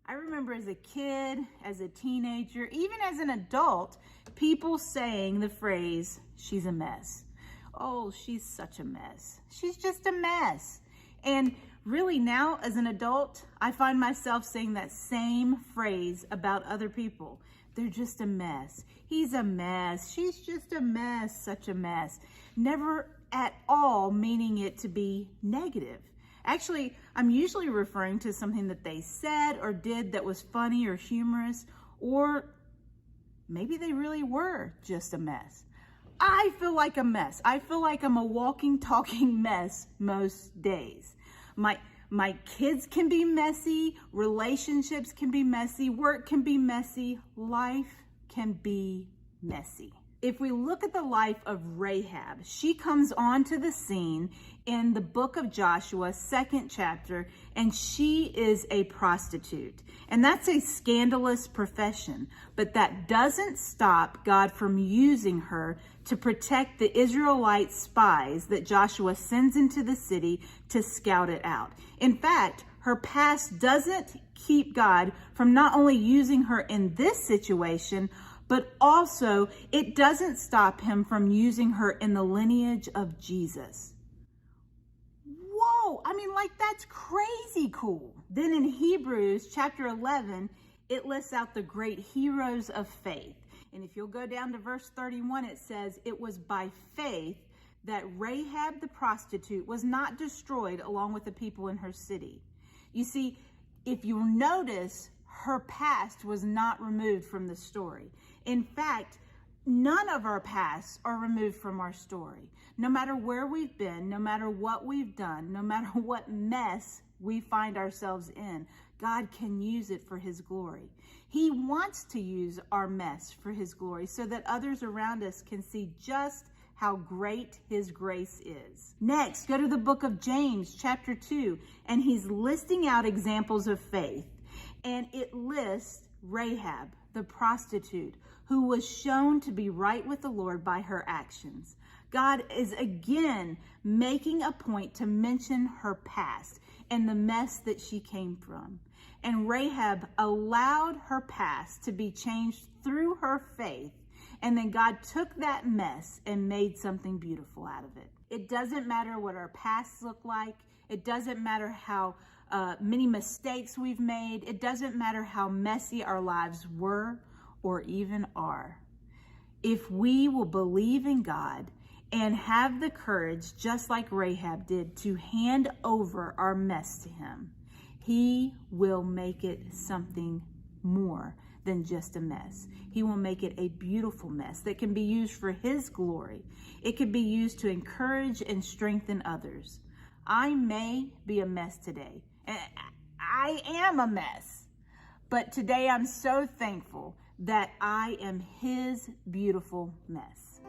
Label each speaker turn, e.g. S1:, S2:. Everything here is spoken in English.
S1: I remember as a kid, as a teenager, even as an adult, people saying the phrase, she's a mess. Oh, she's such a mess. She's just a mess. And really now as an adult, I find myself saying that same phrase about other people. They're just a mess. He's a mess. She's just a mess, such a mess. Never at all meaning it to be negative. Actually, I'm usually referring to something that they said or did that was funny or humorous, or maybe they really were just a mess. I feel like a mess. I feel like I'm a walking, talking mess most days. My kids can be messy, relationships can be messy, work can be messy, life can be messy. If we look at the life of Rahab, she comes onto the scene in the book of Joshua, 2nd chapter, and she is a prostitute. And that's a scandalous profession, but that doesn't stop God from using her to protect the Israelite spies that Joshua sends into the city to scout it out. In fact, her past doesn't keep God from not only using her in this situation, but also it doesn't stop him from using her in the lineage of Jesus. Whoa, I mean, like, that's crazy cool. Then in Hebrews chapter 11, it lists out the great heroes of faith. And if you'll go down to verse 31, it says, it was by faith that Rahab the prostitute was not destroyed along with the people in her city. You see, if you'll notice, her past was not removed from the story. In fact, none of our pasts are removed from our story. No matter where we've been, no matter what we've done, no matter what mess we find ourselves in, God can use it for his glory. He wants to use our mess for his glory so that others around us can see just how great his grace is. Next, go to the book of James, chapter 2, and he's listing out examples of faith. And it lists Rahab, the prostitute, who was shown to be right with the Lord by her actions. God is again making a point to mention her past and the mess that she came from. And Rahab allowed her past to be changed through her faith. And then God took that mess and made something beautiful out of it. It doesn't matter what our pasts look like. It doesn't matter how many mistakes we've made. It doesn't matter how messy our lives were or even are. If we will believe in God and have the courage, just like Rahab did, to hand over our mess to him, he will make it something more than just a mess. He will make it a beautiful mess that can be used for his glory. It can be used to encourage and strengthen others. I may be a mess today. I am a mess. But today I'm so thankful that I am his beautiful mess.